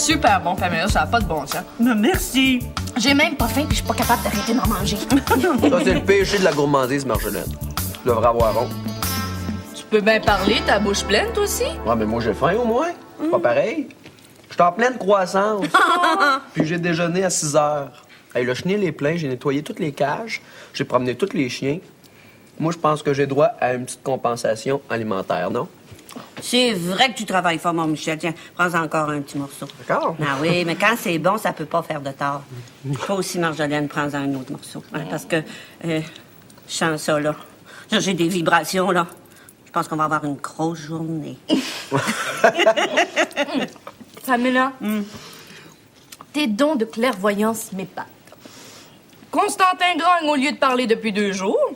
super bon, Pamela, ça n'a pas de bon sens. Merci. J'ai même pas faim puis je suis pas capable d'arrêter d'en manger. Ça, c'est le péché de la gourmandise, Marjolaine. Tu devrais avoir honte. Tu peux bien parler, ta bouche pleine, toi aussi? Ouais, mais moi, j'ai faim, au moins. C'est pas pareil. Je suis en pleine croissance. Puis j'ai déjeuné à 6 heures. Hey, le chenil est plein, j'ai nettoyé toutes les cages, j'ai promené tous les chiens. Moi, je pense que j'ai droit à une petite compensation alimentaire, non? C'est vrai que tu travailles fort, mon Michel. Tiens, prends encore un petit morceau. D'accord. Ah oui, mais quand c'est bon, ça peut pas faire de tort. Toi aussi, Marjolaine, prends un autre morceau. Ouais, parce que je sens ça, là. J'ai des vibrations, là. Je pense qu'on va avoir une grosse journée. Pamela, tes dons de clairvoyance m'épatent. Constantin grogne au lieu de parler depuis 2 jours.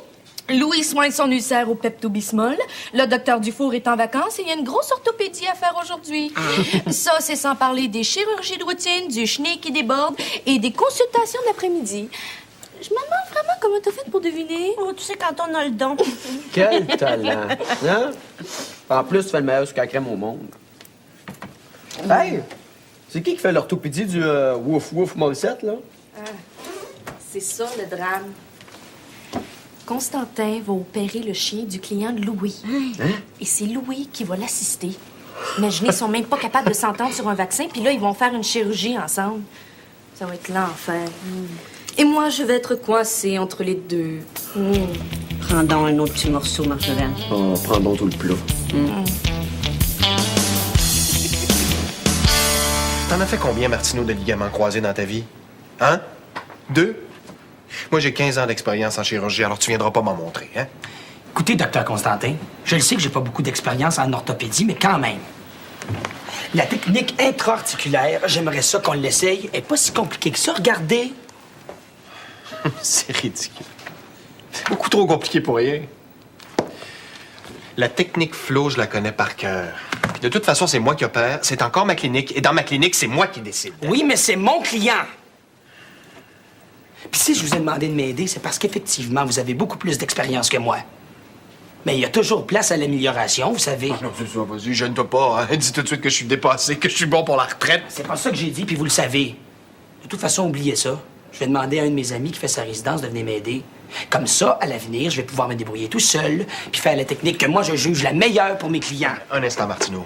Louis soigne son ulcère au Pepto-Bismol. Le docteur Dufour est en vacances et il y a une grosse orthopédie à faire aujourd'hui. Ça, c'est sans parler des chirurgies de routine, du chenil qui déborde et des consultations d'après-midi. Je me demande vraiment comment t'as fait pour deviner. Oh, tu sais, quand on a le don. Quel talent! Hein? En plus, tu fais le meilleur sucre à crème au monde. Hey! C'est qui fait l'orthopédie du Wouf Wouf Morissette, là? C'est ça, le drame. Constantin va opérer le chien du client de Louis. Et c'est Louis qui va l'assister. Imaginez, ils sont même pas capables de s'entendre sur un vaccin, puis là, ils vont faire une chirurgie ensemble. Ça va être l'enfer. Et moi, je vais être coincée entre les deux. Prends donc un autre petit morceau, Marjolaine. Oh, prends donc tout le plat. T'en as fait combien, Martineau, de ligaments croisés dans ta vie? Hein? 2? Moi, j'ai 15 ans d'expérience en chirurgie, alors tu viendras pas m'en montrer, hein? Écoutez, docteur Constantin, je le sais que j'ai pas beaucoup d'expérience en orthopédie, mais quand même. La technique intra-articulaire, j'aimerais ça qu'on l'essaye. Elle est pas si compliquée que ça. Regardez. C'est ridicule. Beaucoup trop compliqué pour rien. La technique flow, je la connais par cœur. Puis de toute façon, c'est moi qui opère, c'est encore ma clinique, et dans ma clinique, c'est moi qui décide. Oui, mais c'est mon client. Puis si je vous ai demandé de m'aider, c'est parce qu'effectivement, vous avez beaucoup plus d'expérience que moi. Mais il y a toujours place à l'amélioration, vous savez. Non, c'est ça, vas-y, gêne-toi pas. Hein? Dis tout de suite que je suis dépassé, que je suis bon pour la retraite. C'est pas ça que j'ai dit, puis vous le savez. De toute façon, oubliez ça. Je vais demander à un de mes amis qui fait sa résidence de venir m'aider. Comme ça, à l'avenir, je vais pouvoir me débrouiller tout seul, puis faire la technique que moi, je juge la meilleure pour mes clients. Un instant, Martineau.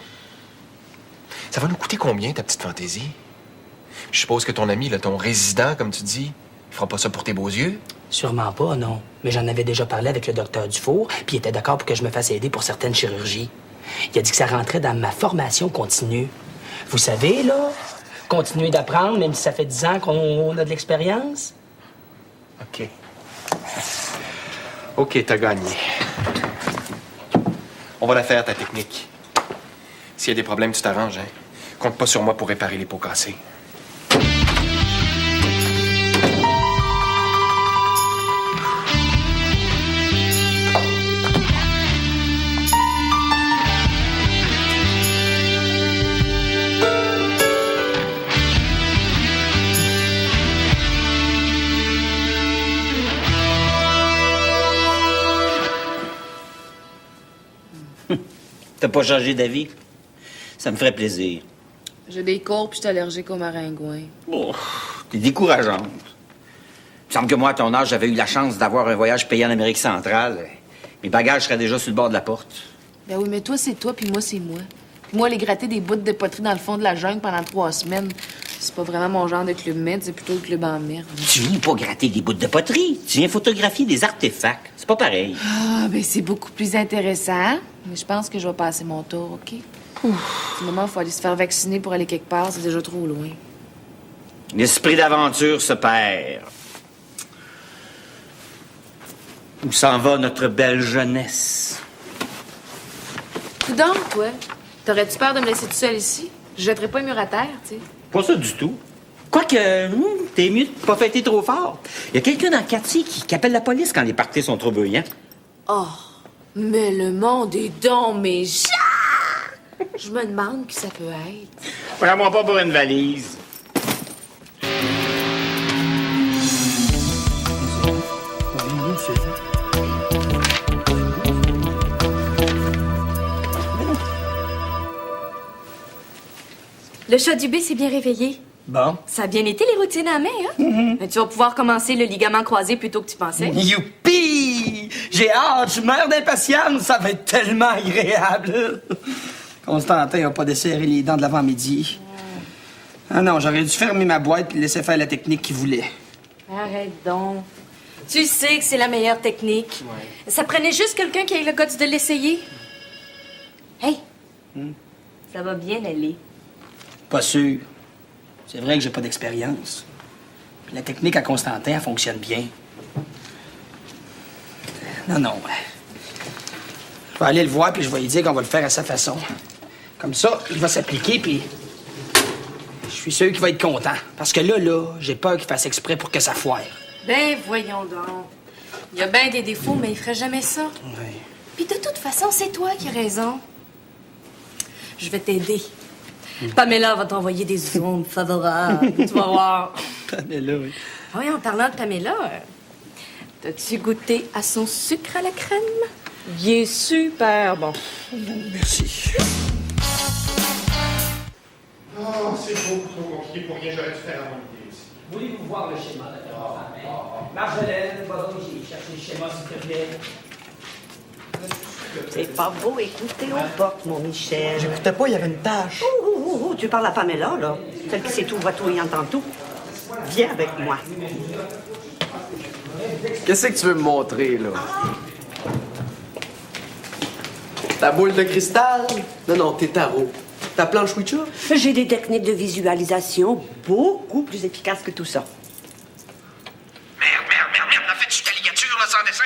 Ça va nous coûter combien, ta petite fantaisie? Je suppose que ton ami, là, ton résident, comme tu dis, il fera pas ça pour tes beaux yeux? Sûrement pas, non. Mais j'en avais déjà parlé avec le docteur Dufour, puis il était d'accord pour que je me fasse aider pour certaines chirurgies. Il a dit que ça rentrait dans ma formation continue. Vous savez, là, continuer d'apprendre, même si ça fait 10 ans qu'on a de l'expérience. OK. OK, t'as gagné. On va la faire, ta technique. S'il y a des problèmes, tu t'arranges, hein? Compte pas sur moi pour réparer les pots cassés. T'as pas changé d'avis? Ça me ferait plaisir. J'ai des cours puis je suis allergique aux maringouins. Oh, t'es décourageante. Il me semble que moi, à ton âge, j'avais eu la chance d'avoir un voyage payé en Amérique centrale. Mes bagages seraient déjà sur le bord de la porte. Ben oui, mais toi, c'est toi puis moi, c'est moi. Puis moi, aller gratter des bouts de poterie dans le fond de la jungle pendant 3 semaines, c'est pas vraiment mon genre de club med, c'est plutôt le club en merde. Tu viens pas gratter des bouts de poterie. Tu viens photographier des artefacts. C'est pas pareil. Ah, ben c'est beaucoup plus intéressant. Mais je pense que je vais passer mon tour, OK? Du moment où il faut aller se faire vacciner pour aller quelque part, c'est déjà trop loin. L'esprit d'aventure se perd. Où s'en va notre belle jeunesse? Tout donc, toi, t'aurais-tu peur de me laisser tout seul ici? Je jetterais pas un mur à terre, tu sais. Pas ça du tout. Quoique, t'es mieux de pas fêter trop fort. Il y a quelqu'un dans le quartier qui appelle la police quand les parties sont trop bruyants. Oh, mais le monde est donc méchant! Je me demande qui ça peut être. Prends-moi pas pour une valise. Le chat du B s'est bien réveillé. Bon. Ça a bien été, les routines à la main, hein? Mais tu vas pouvoir commencer le ligament croisé plus tôt que tu pensais. Youpi! J'ai hâte, je meurs d'impatience, ça va être tellement agréable. Constantin n'a pas desserré les dents de l'avant-midi. Ah non, j'aurais dû fermer ma boîte et laisser faire la technique qu'il voulait. Arrête donc. Tu sais que c'est la meilleure technique. Ça prenait juste quelqu'un qui ait le guts de l'essayer. Hey! Ça va bien aller. Pas sûr. C'est vrai que j'ai pas d'expérience. Puis la technique à Constantin, elle fonctionne bien. Non. Je vais aller le voir, puis je vais lui dire qu'on va le faire à sa façon. Comme ça, il va s'appliquer, puis je suis sûr qu'il va être content. Parce que là, j'ai peur qu'il fasse exprès pour que ça foire. Ben, voyons donc. Il y a bien des défauts, mais il ferait jamais ça. Oui. Puis de toute façon, c'est toi qui as raison. Je vais t'aider. Pamela va t'envoyer des ondes favorables. Tu vas voir. Pamela, oui. Ah oui, en parlant de Pamela, t'as-tu goûté à son sucre à la crème? Il est super bon. Merci. Oh, c'est beaucoup trop compliqué pour rien, j'aurais dû faire avant l'idée aussi. Voulez-vous voir le schéma, docteur? Marjolaine, va donc chercher le schéma, s'il te plaît. C'est pas beau écouter aux portes, mon Michel. J'écoutais pas, il y avait une tâche. Tu parles à Pamela, là. Celle qui sait tout, voit tout et entend tout. Viens avec moi. Qu'est-ce que tu veux me montrer, là? Ta boule de cristal? Non, tes tarots. Ta planche Ouija? J'ai des techniques de visualisation beaucoup plus efficaces que tout ça. Merde, la fête ta ligature, là, sans dessin.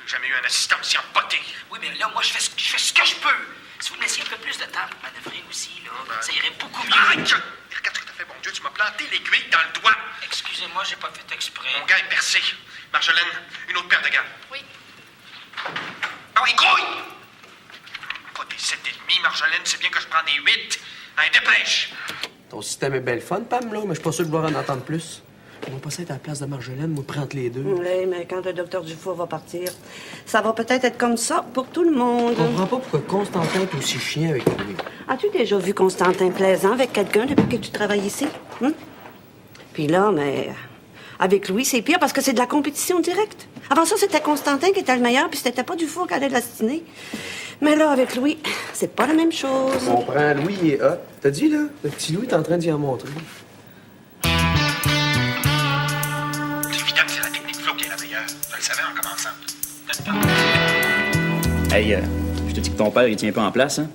J'ai jamais eu un assistant aussi empoté. Oui, mais là, moi, je fais ce que je peux. Si vous me laissiez un peu plus de temps pour manœuvrer aussi, là, ça irait beaucoup mieux. Arrête! Regarde ce que t'as fait, bon Dieu, tu m'as planté l'aiguille dans le doigt. Excusez-moi, j'ai pas fait exprès. Mon gars est percé. Marjolaine, une autre paire de gants. Oui. Ah oui, grouille! Pas des 7,5, Marjolaine, c'est bien que je prends des 8. Allez, dépêche! Ton système est belle fun, Pam, là, mais je suis pas sûr de vouloir en entendre plus. On va passer à la place de Marjolaine, moi, prendre les deux. Oui, mais quand le docteur Dufour va partir, ça va peut-être être comme ça pour tout le monde. Je comprends pas pourquoi Constantin est aussi chien avec lui. As-tu déjà vu Constantin plaisant avec quelqu'un depuis que tu travailles ici? Puis là, mais avec Louis, c'est pire parce que c'est de la compétition directe. Avant ça, c'était Constantin qui était le meilleur, puis c'était pas Dufour qui allait l'astiner. Mais là, avec Louis, c'est pas la même chose. Je comprends, Louis, il est hot. T'as dit, là, le petit Louis est en train d'y en montrer. C'est évident que c'est la technique Flo qui est la meilleure. Je le savais en commençant. Hey, je te dis que ton père, il tient pas en place, hein?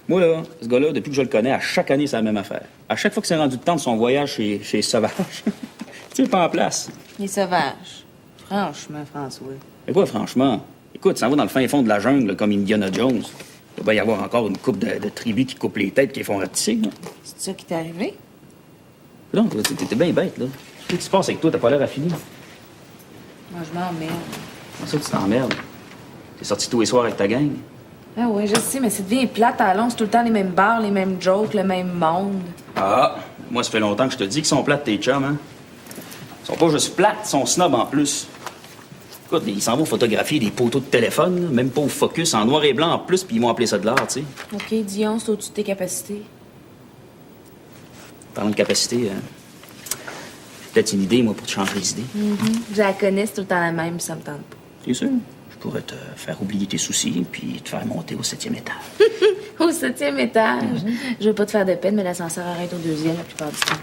Moi, là, ce gars-là, depuis que je le connais, à chaque année, c'est la même affaire. À chaque fois que c'est rendu le temps de son voyage chez Sauvage, il tient pas en place. Il est sauvage. Franchement, François. Mais quoi, franchement? Écoute, ça va dans le fin fond de la jungle, comme Indiana Jones. Il va y avoir encore une couple de tribus qui coupent les têtes, qui font ratisser, là. C'est ça qui t'est arrivé? Non, t'étais bien bête, là. Qu'est-ce qui se passe avec toi? T'as pas l'air affiné. Moi, je m'emmerde. C'est ça que tu t'emmerdes. T'es sorti tous les soirs avec ta gang. Ah oui, je sais, mais ça devient plate à long. C'est tout le temps les mêmes bars, les mêmes jokes, le même monde. Ah, moi, ça fait longtemps que je te dis qu'ils sont plates, tes chums, hein? Ils sont pas juste plates, ils sont snobs en plus. Écoute, ils s'en vont photographier des poteaux de téléphone, là, même pas au focus, en noir et blanc en plus, puis ils vont appeler ça de l'art, tu sais. OK, Dion, c'est au-dessus de tes capacités. Parlant de capacité, j'ai peut-être une idée, moi, pour te changer les idées. Je la connais, c'est tout le temps la même, puis ça me tente pas. C'est sûr? Je pourrais te faire oublier tes soucis, puis te faire monter au 7e étage. Au 7e étage. Je veux pas te faire de peine, mais l'ascenseur arrête au 2e la plupart du temps.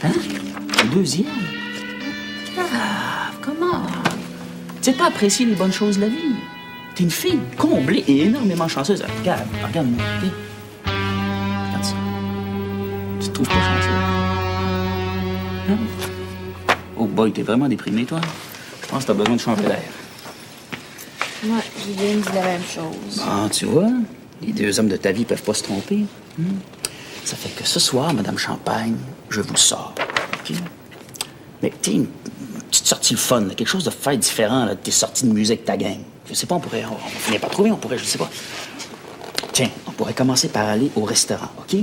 Hein? Au 2e? Ah, comment? Tu sais pas apprécier les bonnes choses de la vie. T'es une fille comblée et énormément chanceuse. Regarde-moi, OK? Regarde ça. Tu te trouves pas chanceuse? Hein? Oh boy, t'es vraiment déprimé, toi? Je pense que t'as besoin de changer d'air. Ouais, Julien me dit la même chose. Ah, tu vois, les deux hommes de ta vie peuvent pas se tromper. Ça fait que ce soir, Madame Champagne, je vous sors, OK? Mais, tu sais, une petite sortie le fun, là, quelque chose de faire différent là, de tes sorties de musique avec ta gang. Je sais pas, on va finir par trouver, on pourrait, je sais pas. Tiens, on pourrait commencer par aller au restaurant, OK?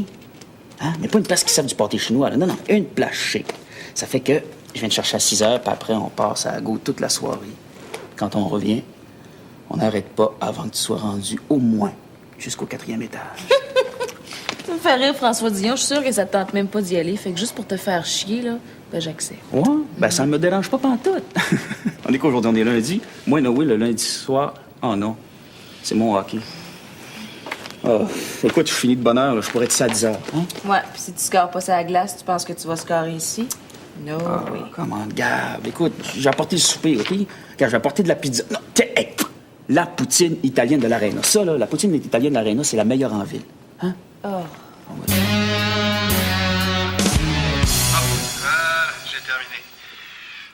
Hein? Mais pas une place qui sert du pâté chinois, là. Non, une place chic. Ça fait que je viens te chercher à 6 heures, puis après, on passe à la go toute la soirée. Quand on revient, on n'arrête pas avant que tu sois rendu au moins jusqu'au 4e étage. Ça me fait rire, François Dion. Je suis sûre que ça te tente même pas d'y aller. Fait que juste pour te faire chier, là, ben j'accepte. Ouais, ben ça me dérange pas pantoute. On est quoi aujourd'hui? On est lundi? Moi, Noé, le lundi soir... Oh non, c'est mon hockey. Oh, écoute, je finis de bonne heure, là. Je pourrais être ici à 10 heures. Hein? Ouais, puis si tu scores pas ça à glace, tu penses que tu vas scorer ici? No way. Comment, Gab? Écoute, j'ai apporté le souper, OK? Car j'ai apporté de la pizza. Non, tiens, hey, la poutine italienne de l'Arena. Ça, là, la poutine italienne de l'Arena, c'est la meilleure en ville. Hein? Oh. J'ai terminé.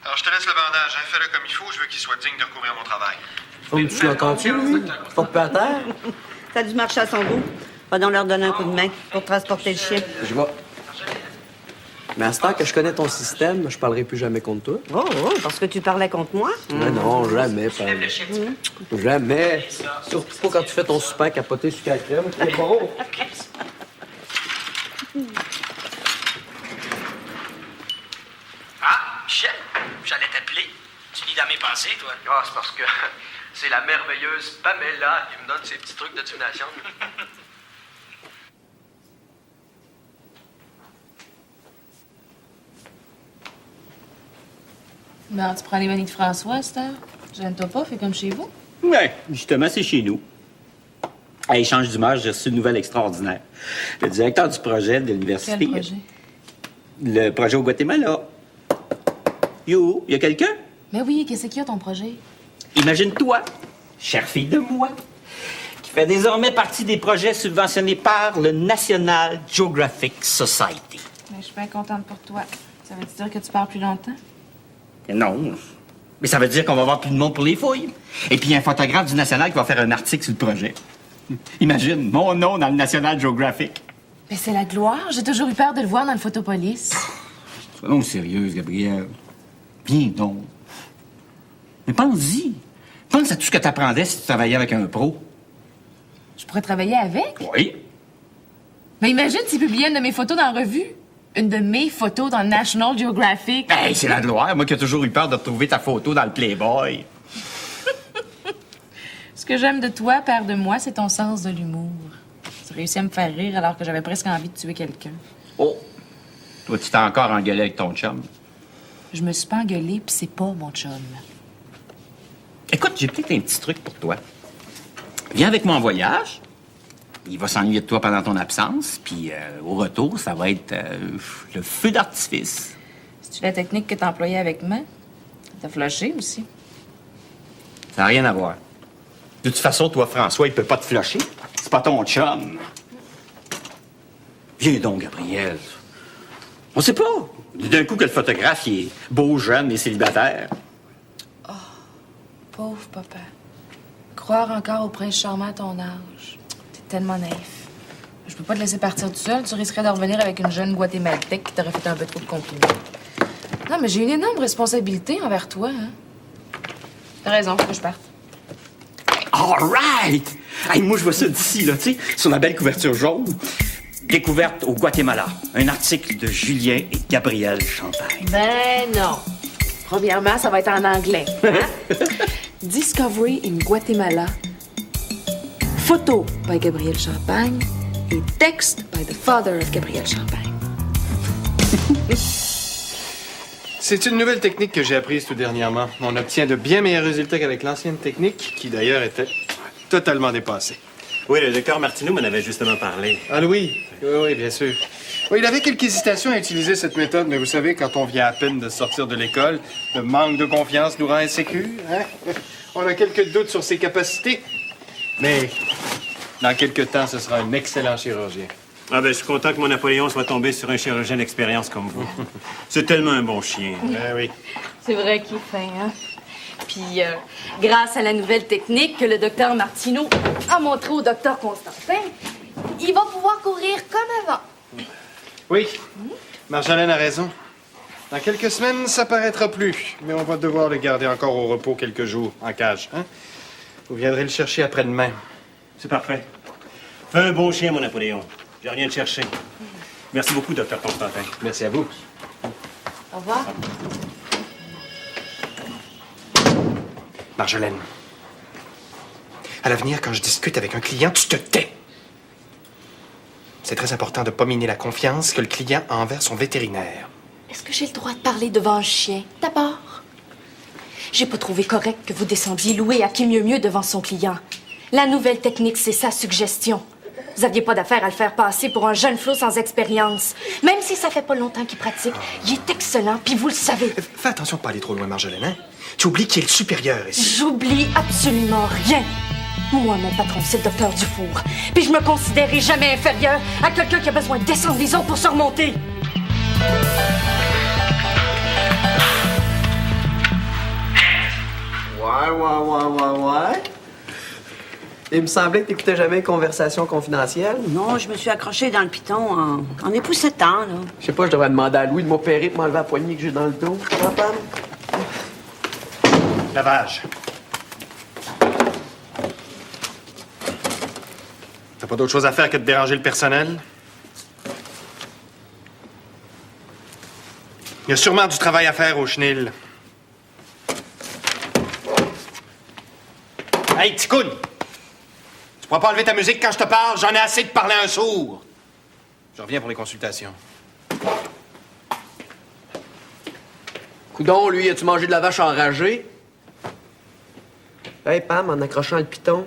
Alors, je te laisse le bandage. Hein? Fais-le comme il faut. Je veux qu'il soit digne de recouvrir mon travail. Oh, mais tu l'entends-tu, lui? Pas de peu à terre? T'as dû marcher à son dos. Va donc leur donner un coup de main pour transporter le chien. Je vais. Mais à ce temps que je connais ton système, je parlerai plus jamais contre toi. Oh, parce que tu parlais contre moi? Mais non, jamais, Paul. Jamais. Surtout pas quand tu fais ton super capoté sur la crème. C'est bon. Ah, Michel, j'allais t'appeler. Tu lis dans mes pensées, toi. Ah, c'est parce que c'est la merveilleuse Pamela qui me donne ses petits trucs de divination. Ben, tu prends les manies de François, cette heure? Gêne-toi pas, fais comme chez vous. Ouais, justement, c'est chez nous. À échange d'humeur, j'ai reçu une nouvelle extraordinaire. Le directeur du projet de l'université... Quel projet? Le projet au Guatemala. Yo, y a quelqu'un? Mais oui, qu'est-ce qu'il y a, ton projet? Imagine-toi, chère fille de moi, qui fait désormais partie des projets subventionnés par le National Geographic Society. Ben, je suis bien contente pour toi. Ça veut dire que tu pars plus longtemps? Non. Mais ça veut dire qu'on va avoir plus de monde pour les fouilles. Et puis, il y a un photographe du National qui va faire un article sur le projet. Imagine, mon nom dans le National Geographic. Ben, c'est la gloire. J'ai toujours eu peur de le voir dans le Photopolis. Sois donc sérieuse, Gabrielle. Viens donc. Mais pense-y. Pense à tout ce que tu apprendrais si tu travaillais avec un pro. Je pourrais travailler avec? Oui. Mais imagine s'il publiait une de mes photos dans la revue. Une de mes photos dans le National Geographic. Hey, c'est la gloire. Moi qui ai toujours eu peur de retrouver ta photo dans le Playboy. Ce que j'aime de toi, père de moi, c'est ton sens de l'humour. Tu réussis à me faire rire alors que j'avais presque envie de tuer quelqu'un. Oh. Toi, tu t'es encore engueulé avec ton chum. Je me suis pas engueulée, puis c'est pas mon chum. Écoute, j'ai peut-être un petit truc pour toi. Viens avec moi en voyage. Il va s'ennuyer de toi pendant ton absence. Puis au retour, ça va être le feu d'artifice. C'est-tu la technique que t'as employée avec moi? T'as flashé aussi. Ça n'a rien à voir. De toute façon, toi, François, il peut pas te flusher. C'est pas ton chum. Viens donc, Gabriel. On sait pas. D'un coup que le photographe, il est beau, jeune et célibataire. Pauvre papa. Croire encore au prince charmant à ton âge. T'es tellement naïf. Je peux pas te laisser partir tout seul. Tu risquerais de revenir avec une jeune guatémaltèque qui t'aurait fait un peu trop de compliments. Non, mais j'ai une énorme responsabilité envers toi, hein. T'as raison, faut que je parte. All right! Hey, moi, je vois ça d'ici, là, tu sais, sur la belle couverture jaune. Découverte au Guatemala. Un article de Julien et Gabrielle Champagne. Ben non. Premièrement, ça va être en anglais. Hein? Discovery in Guatemala. Photo by Gabrielle Champagne et text by the father of Gabrielle Champagne. C'est une nouvelle technique que j'ai apprise tout dernièrement. On obtient de bien meilleurs résultats qu'avec l'ancienne technique, qui d'ailleurs était totalement dépassée. Oui, le docteur Martineau m'en avait justement parlé. Ah oui, oui, bien sûr. Oui, il avait quelques hésitations à utiliser cette méthode, mais vous savez, quand on vient à peine de sortir de l'école, le manque de confiance nous rend insécures. Hein? On a quelques doutes sur ses capacités, mais dans quelques temps, ce sera un excellent chirurgien. Ah ben, je suis content que mon Napoléon soit tombé sur un chirurgien d'expérience comme vous. C'est tellement un bon chien. Oui. C'est vrai qu'il est fin, hein? Puis, grâce à la nouvelle technique que le docteur Martineau a montrée au docteur Constantin, il va pouvoir courir comme avant. Oui, Marjolaine a raison. Dans quelques semaines, ça paraîtra plus, mais on va devoir le garder encore au repos quelques jours, en cage. Hein? Vous viendrez le chercher après-demain. C'est parfait. Fais un beau chien, mon Napoléon. J'ai rien de chercher. Merci beaucoup, docteur Constantin. Merci à vous. Au revoir. Marjolaine, à l'avenir, quand je discute avec un client, tu te tais. C'est très important de ne pas miner la confiance que le client a envers son vétérinaire. Est-ce que j'ai le droit de parler devant un chien? D'abord, j'ai pas trouvé correct que vous descendiez louer à qui mieux devant son client. La nouvelle technique, c'est sa suggestion. Vous aviez pas d'affaire à le faire passer pour un jeune flot sans expérience. Même si ça fait pas longtemps qu'il pratique, il est excellent, puis vous le savez. Fais attention de pas aller trop loin, Marjolaine, hein? Tu oublies qu'il est le supérieur ici. J'oublie absolument rien. Moi, mon patron, c'est le docteur Dufour. Puis je me considérerai jamais inférieur à quelqu'un qui a besoin de descendre les autres pour se remonter. Ouais. Il me semblait que t'écoutais jamais une conversation confidentielle. Non, je me suis accrochée dans le piton en époussetant, là. Je sais pas, je devrais demander à Louis de m'opérer pour m'enlever la poignée que j'ai dans le dos. Pam? Lavage. T'as pas d'autre chose à faire que de déranger le personnel? Il y a sûrement du travail à faire au chenil. Hey, Ticoune! Tu pourras pas enlever ta musique quand je te parle? J'en ai assez de parler à un sourd. Je reviens pour les consultations. Coudon, lui, as-tu mangé de la vache enragée? Hey, Pam, en accrochant le piton,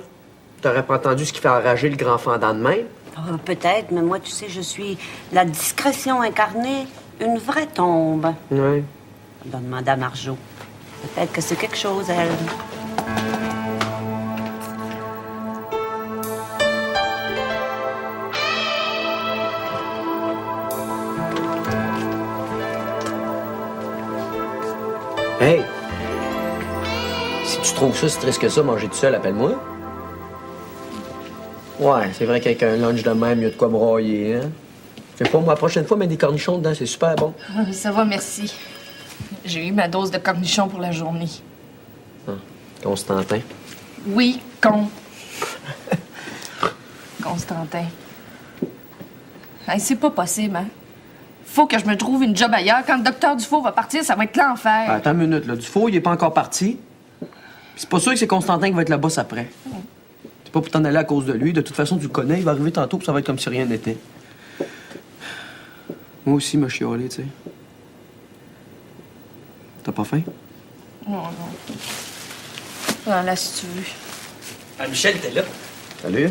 t'aurais pas entendu ce qui fait enrager le grand fendant de même? Peut-être, mais moi, tu sais, je suis la discrétion incarnée, une vraie tombe. Oui. On va demander à Marjo. Peut-être que c'est quelque chose, elle. Hey! Si tu trouves ça si triste que ça, manger tout seul, appelle-moi. Ouais, c'est vrai qu'avec un lunch de même, il y a de quoi broyer, hein? Fais pas, moi, la prochaine fois, mettre des cornichons dedans, c'est super bon. Ça va, merci. J'ai eu ma dose de cornichons pour la journée. Constantin. Oui, Constantin. Hey, c'est pas possible, hein? Faut que je me trouve une job ailleurs. Quand le docteur Dufour va partir, ça va être l'enfer. Attends une minute, là. Dufour, il est pas encore parti. Puis c'est pas sûr que c'est Constantin qui va être le boss après. C'est pas pour t'en aller à cause de lui. De toute façon, tu le connais, il va arriver tantôt, puis ça va être comme si rien n'était. Moi aussi, m'a chiolé, tu sais. T'as pas faim? Non. Ah, là, si tu veux. Ah, Michel, t'es là. Salut.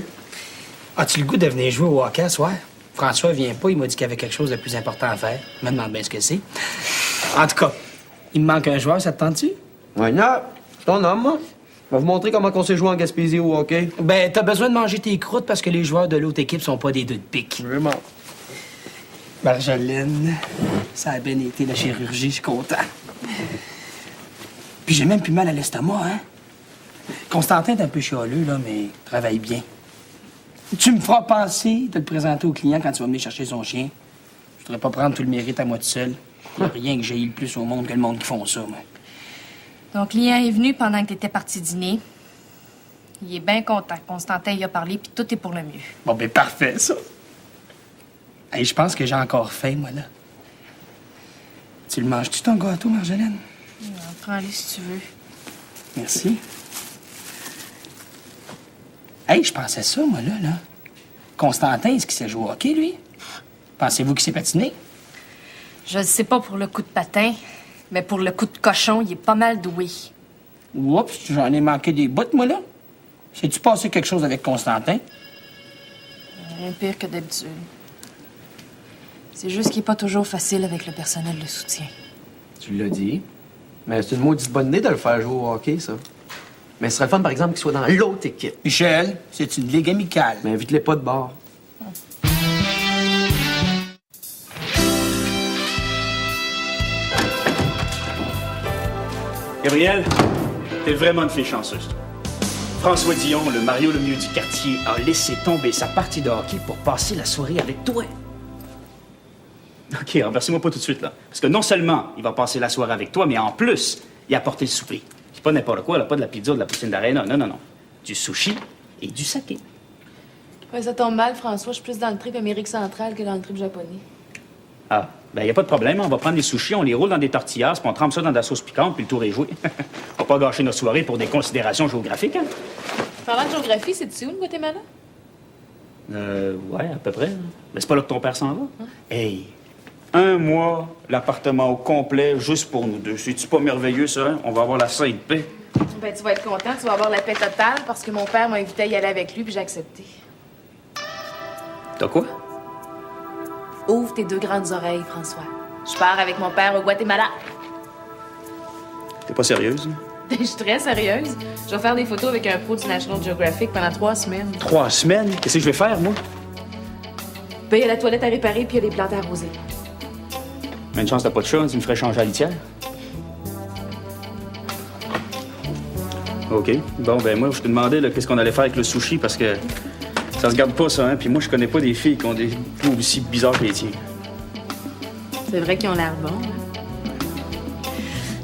As-tu le goût de venir jouer au hockey ce soir? François vient pas, il m'a dit qu'il y avait quelque chose de plus important à faire. Je me demande bien ce que c'est. En tout cas, il me manque un joueur, ça te tente-tu? Ouais, non. C'est ton homme, moi. Je vais vous montrer comment on s'est joué en Gaspésie au hockey. Ben, t'as besoin de manger tes croûtes parce que les joueurs de l'autre équipe sont pas des deux de pique. Vraiment. Marjolaine, ça a bien été la chirurgie, je suis content. Puis j'ai même plus mal à l'estomac, hein? Constantin est un peu chialeux, là, mais il travaille bien. Tu me feras penser de le présenter au client quand tu vas venir chercher son chien. Je voudrais pas prendre tout le mérite à moi tout seul. Il n'y a rien que j'ai le plus au monde que le monde qui font ça, moi. Ton client est venu pendant que t'étais parti dîner. Il est bien content. Constantin y a parlé, puis tout est pour le mieux. Bon, ben parfait, ça. Hey, je pense que j'ai encore faim, moi, là. Tu le manges-tu, ton gâteau, Marjolaine? Prends-le si tu veux. Merci. Hey, je pensais ça, moi, là. Constantin, est-ce qu'il sait jouer au hockey, lui? Pensez-vous qu'il s'est patiné? Je ne sais pas pour le coup de patin, mais pour le coup de cochon, il est pas mal doué. Oups, j'en ai manqué des bouts, moi, là. Sais-tu passé quelque chose avec Constantin? Rien de pire que d'habitude. C'est juste qu'il n'est pas toujours facile avec le personnel de soutien. Tu l'as dit. Mais c'est une maudite bonne idée de le faire jouer au hockey, ça. Mais ce serait le fun, par exemple, qu'il soit dans l'autre équipe. Michel, c'est une ligue amicale. Mais invite-les pas de bord. Gabriel, t'es vraiment une fille chanceuse, toi. François Dion, le Mario Lemieux du quartier, a laissé tomber sa partie de hockey pour passer la soirée avec toi. OK, renversez-moi pas tout de suite, là. Parce que non seulement il va passer la soirée avec toi, mais en plus, il a apporté le souper. C'est pas n'importe quoi, là, pas de la pizza ou de la poutine d'arena. Non. Du sushi et du saké. Ouais, ça tombe mal, François. Je suis plus dans le trip Amérique centrale que dans le trip japonais. Ah, ben y a pas de problème. On va prendre les sushis, on les roule dans des tortillas, puis on trempe ça dans de la sauce piquante, puis le tour est joué. On va pas gâcher notre soirée pour des considérations géographiques, hein? Parlant de géographie, c'est-tu où, le Guatemala? Ouais, à peu près. Hein. Mais c'est pas là que ton père s'en va. Hey, 1 mois, l'appartement au complet, juste pour nous deux. C'est-tu pas merveilleux, ça? Hein? On va avoir la sainte paix. Ben, tu vas être content, tu vas avoir la paix totale parce que mon père m'a invité à y aller avec lui puis j'ai accepté. T'as quoi? Ouvre tes 2 grandes oreilles, François. Je pars avec mon père au Guatemala. T'es pas sérieuse? Hein? Je suis très sérieuse. Je vais faire des photos avec un pro du National Geographic pendant 3 semaines. 3 semaines? Qu'est-ce que je vais faire, moi? Ben, il y a la toilette à réparer puis il y a des plantes à arroser. Mais une chance t'as pas de chat, tu me ferais changer la litière. OK. Bon, ben moi, je te demandais là, qu'est-ce qu'on allait faire avec le sushi parce que ça se garde pas, ça, hein? Puis moi, je connais pas des filles qui ont des goûts aussi bizarres que les tiens. C'est vrai qu'ils ont l'air bons. Hein?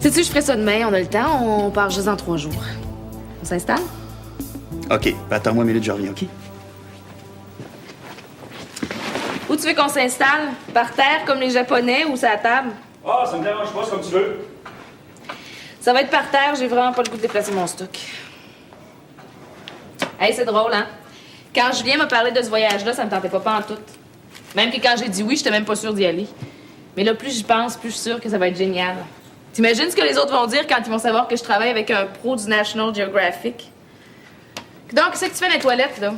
Sais-tu, je ferai ça demain, on a le temps, on part juste en 3 jours. On s'installe? OK. Ben, attends-moi 1 minute, je reviens, OK? Où tu veux qu'on s'installe? Par terre, comme les Japonais, ou sur la table? Ah, ça me dérange pas, c'est comme tu veux. Ça va être par terre, j'ai vraiment pas le goût de déplacer mon stock. Hey, c'est drôle, hein? Quand Julien m'a parlé de ce voyage-là, ça me tentait pas en tout. Même que quand j'ai dit oui, j'étais même pas sûre d'y aller. Mais là, plus j'y pense, plus je suis sûre que ça va être génial. T'imagines ce que les autres vont dire quand ils vont savoir que je travaille avec un pro du National Geographic? Donc, qu'est-ce que tu fais dans les toilettes, là?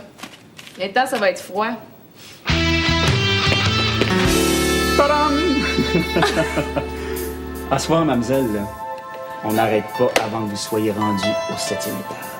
Maintenant, ça va être froid. Tadam! À ce soir, mademoiselle, là, on n'arrête pas avant que vous soyez rendu au 7e étage.